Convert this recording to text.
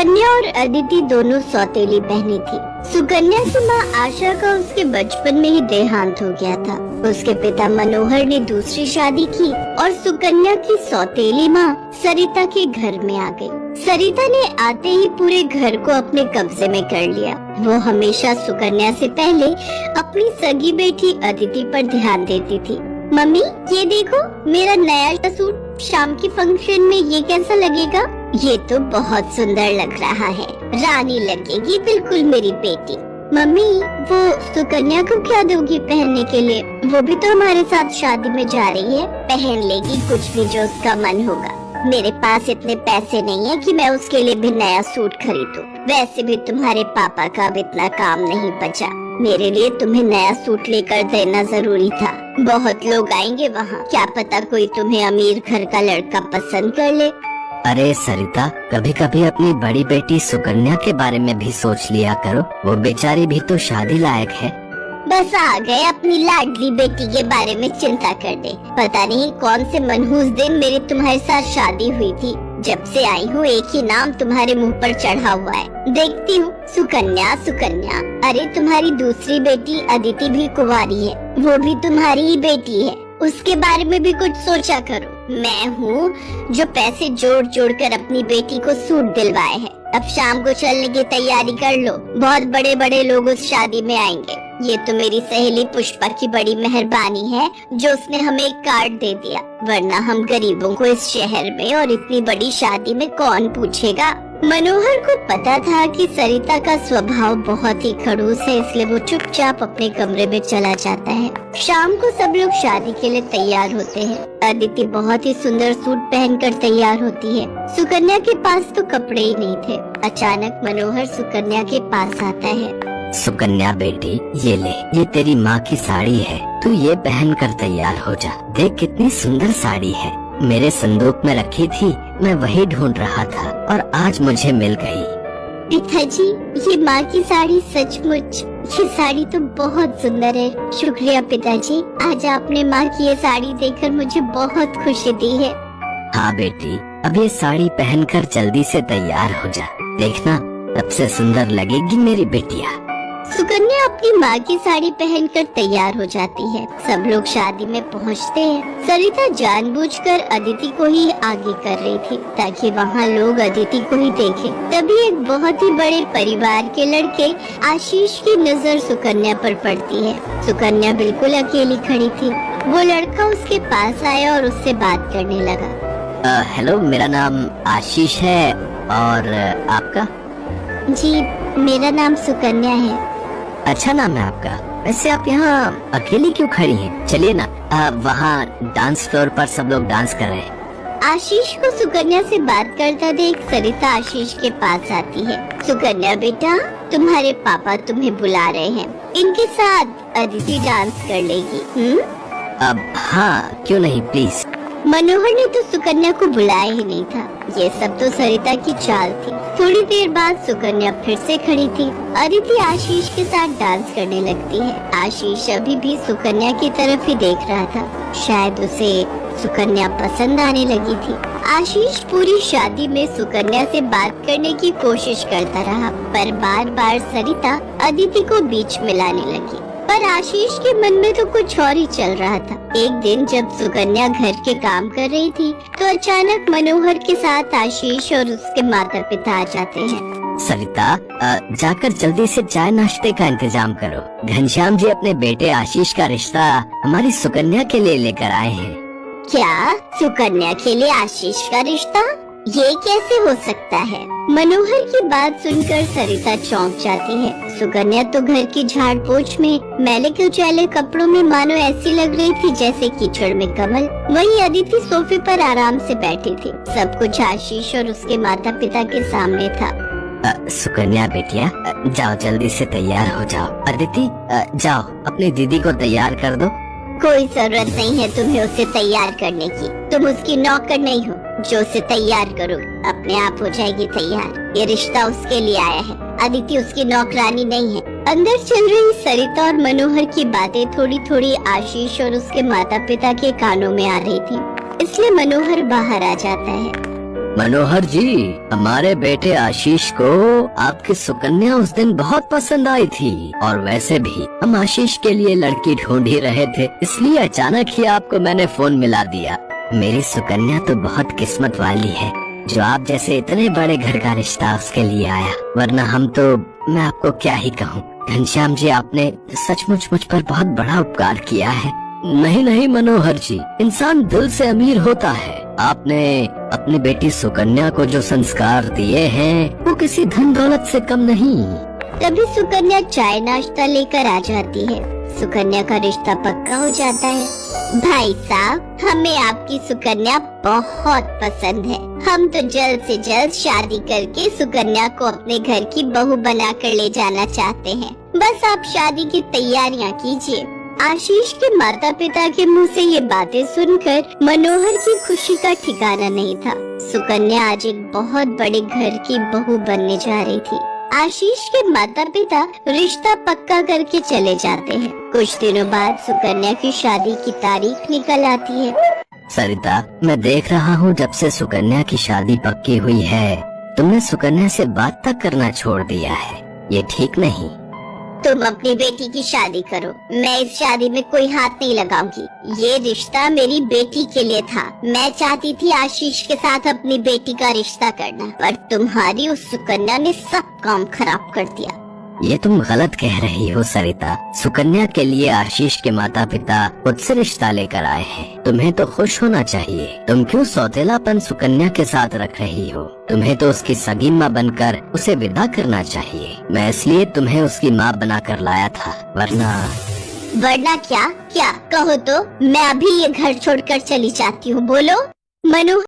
सुकन्या और अदिति दोनों सौतेली बहनें थी। सुकन्या की माँ आशा का उसके बचपन में ही देहांत हो गया था। उसके पिता मनोहर ने दूसरी शादी की और सुकन्या की सौतेली माँ सरिता के घर में आ गई। सरिता ने आते ही पूरे घर को अपने कब्जे में कर लिया। वो हमेशा सुकन्या से पहले अपनी सगी बेटी अदिति पर ध्यान देती थी। मम्मी, ये देखो मेरा नया सूट, शाम के फंक्शन में ये कैसा लगेगा? ये तो बहुत सुंदर लग रहा है, रानी लगेगी बिल्कुल मेरी बेटी। मम्मी, वो सुकन्या को क्या दोगी पहनने के लिए? वो भी तो हमारे साथ शादी में जा रही है, पहन लेगी कुछ भी जो उसका मन होगा। मेरे पास इतने पैसे नहीं है कि मैं उसके लिए भी नया सूट खरीदूं। वैसे भी तुम्हारे पापा का अब इतना काम नहीं बचा। मेरे लिए तुम्हें नया सूट लेकर देना जरूरी था। बहुत लोग आएंगे वहाँ, क्या पता कोई तुम्हें अमीर घर का लड़का पसंद कर ले। अरे सरिता, कभी कभी अपनी बड़ी बेटी सुकन्या के बारे में भी सोच लिया करो। वो बेचारी भी तो शादी लायक है। बस आ गए अपनी लाडली बेटी के बारे में चिंता करने। पता नहीं कौन से मनहूस दिन मेरी तुम्हारे साथ शादी हुई थी। जब से आई हूँ एक ही नाम तुम्हारे मुंह पर चढ़ा हुआ है। देखती हूँ सुकन्या सुकन्या। अरे तुम्हारी दूसरी बेटी अदिति भी कुंवारी है, वो भी तुम्हारी ही बेटी है। उसके बारे में भी कुछ सोचा करो। मैं हूँ जो पैसे जोड़ जोड़ कर अपनी बेटी को सूट दिलवाए हैं। अब शाम को चलने की तैयारी कर लो, बहुत बड़े बड़े लोग उस शादी में आएंगे। ये तो मेरी सहेली पुष्पा की बड़ी मेहरबानी है जो उसने हमें एक कार्ड दे दिया, वरना हम गरीबों को इस शहर में और इतनी बड़ी शादी में कौन पूछेगा। मनोहर को पता था कि सरिता का स्वभाव बहुत ही खड़ूस है, इसलिए वो चुपचाप अपने कमरे में चला जाता है। शाम को सब लोग शादी के लिए तैयार होते हैं। अदिति बहुत ही सुंदर सूट पहनकर तैयार होती है। सुकन्या के पास तो कपड़े ही नहीं थे। अचानक मनोहर सुकन्या के पास आता है। सुकन्या बेटी, ये ले, ये तेरी माँ की साड़ी है, तू ये पहन कर तैयार हो जा। देख कितनी सुंदर साड़ी है, मेरे संदूक में रखी थी, मैं वही ढूंढ रहा था और आज मुझे मिल गई। पिताजी, ये माँ की साड़ी सचमुच, ये साड़ी तो बहुत सुंदर है। शुक्रिया पिताजी, आज आपने माँ की ये साड़ी देखकर मुझे बहुत खुशी दी है। हाँ बेटी, अब ये साड़ी पहनकर जल्दी से तैयार हो जा, देखना सबसे सुंदर लगेगी मेरी बेटिया। सुकन्या अपनी माँ की साड़ी पहनकर तैयार हो जाती है। सब लोग शादी में पहुँचते हैं। सरिता जानबूझकर अदिति को ही आगे कर रही थी ताकि वहाँ लोग अदिति को ही देखें। तभी एक बहुत ही बड़े परिवार के लड़के आशीष की नजर सुकन्या पर पड़ती है। सुकन्या बिल्कुल अकेली खड़ी थी। वो लड़का उसके पास आया और उससे बात करने लगा। हेलो, मेरा नाम आशीष है और आपका? जी, मेरा नाम सुकन्या है। अच्छा नाम है आपका। वैसे आप यहाँ अकेली क्यों खड़ी हैं? चलिए ना, वहाँ डांस फ्लोर पर सब लोग डांस कर रहे हैं। आशीष को सुकन्या से बात करता देख सरिता आशीष के पास आती है। सुकन्या बेटा, तुम्हारे पापा तुम्हें बुला रहे हैं, इनके साथ अदिति डांस कर लेगी। अब हाँ, क्यों नहीं, प्लीज। मनोहर ने तो सुकन्या को बुलाया ही नहीं था। ये सब तो सरिता की चाल थी। थोड़ी देर बाद सुकन्या फिर से खड़ी थी। अदिति आशीष के साथ डांस करने लगती है। आशीष अभी भी सुकन्या की तरफ ही देख रहा था। शायद उसे सुकन्या पसंद आने लगी थी। आशीष पूरी शादी में सुकन्या से बात करने की कोशिश करता रहा, पर बार बार सरिता अदिति को बीच में लाने लगी। पर आशीष के मन में तो कुछ और ही चल रहा था। एक दिन जब सुकन्या घर के काम कर रही थी तो अचानक मनोहर के साथ आशीष और उसके माता पिता आ जाते हैं। सरिता, जाकर जल्दी से चाय नाश्ते का इंतजाम करो। घनश्याम जी अपने बेटे आशीष का रिश्ता हमारी सुकन्या के लिए लेकर आए हैं। क्या? सुकन्या के लिए आशीष का रिश्ता? ये कैसे हो सकता है? मनोहर की बात सुनकर सरिता चौंक जाती है। सुकन्या तो घर की झाड़ पोछ में मैले कुचैले कपड़ों में मानो ऐसी लग रही थी जैसे कीचड़ में कमल। वहीं अदिति सोफे पर आराम से बैठी थी। सब कुछ आशीष और उसके माता पिता के सामने था। सुकन्या बेटिया, जाओ जल्दी से तैयार हो जाओ। अदिति, जाओ अपनी दीदी को तैयार कर दो। कोई जरूरत नहीं है तुम्हें उसे तैयार करने की। तुम उसकी नौकर नहीं हो जो उसे तैयार करो, अपने आप हो जाएगी तैयार। ये रिश्ता उसके लिए आया है, अदिति उसकी नौकरानी नहीं है। अंदर चल रही सरिता और मनोहर की बातें थोड़ी थोड़ी आशीष और उसके माता पिता के कानों में आ रही थी, इसलिए मनोहर बाहर आ जाता है। मनोहर जी, हमारे बेटे आशीष को आपकी सुकन्या उस दिन बहुत पसंद आई थी, और वैसे भी हम आशीष के लिए लड़की ढूंढ ही रहे थे, इसलिए अचानक ही आपको मैंने फोन मिला दिया। मेरी सुकन्या तो बहुत किस्मत वाली है जो आप जैसे इतने बड़े घर का रिश्ता उसके लिए आया, वरना हम तो, मैं आपको क्या ही कहूँ। घनश्याम जी, आपने सचमुच मुझ पर बहुत बड़ा उपकार किया है। नहीं नहीं मनोहर जी, इंसान दिल से अमीर होता है। आपने अपनी बेटी सुकन्या को जो संस्कार दिए हैं वो किसी धन दौलत से कम नहीं। तभी सुकन्या चाय नाश्ता लेकर आ जाती है। सुकन्या का रिश्ता पक्का हो जाता है। भाई साहब, हमें आपकी सुकन्या बहुत पसंद है। हम तो जल्द से जल्द शादी करके सुकन्या को अपने घर की बहू बनाकर ले जाना चाहते हैं। बस आप शादी की तैयारियां कीजिए। आशीष के माता पिता के मुंह से ये बातें सुनकर मनोहर की खुशी का ठिकाना नहीं था। सुकन्या आज एक बहुत बड़े घर की बहू बनने जा रही थी। आशीष के माता पिता रिश्ता पक्का करके चले जाते हैं। कुछ दिनों बाद सुकन्या की शादी की तारीख निकल आती है। सरिता, मैं देख रहा हूँ जब से सुकन्या की शादी पक्की हुई है, तुमने सुकन्या से बात तक करना छोड़ दिया है। ये ठीक नहीं। तुम अपनी बेटी की शादी करो, मैं इस शादी में कोई हाथ नहीं लगाऊंगी। ये रिश्ता मेरी बेटी के लिए था। मैं चाहती थी आशीष के साथ अपनी बेटी का रिश्ता करना, पर तुम्हारी उस सुकन्या ने सब काम खराब कर दिया। ये तुम गलत कह रही हो सरिता। सुकन्या के लिए आशीष के माता पिता खुद से रिश्ता लेकर आए हैं। तुम्हें तो खुश होना चाहिए। तुम क्यों सौतेलापन सुकन्या के साथ रख रही हो? तुम्हें तो उसकी सगी माँ बनकर उसे विदा करना चाहिए। मैं इसलिए तुम्हें उसकी माँ बनाकर लाया था, वरना क्या क्या कहो तो मैं अभी ये घर छोड़कर चली जाती हूँ। बोलो। मनोहर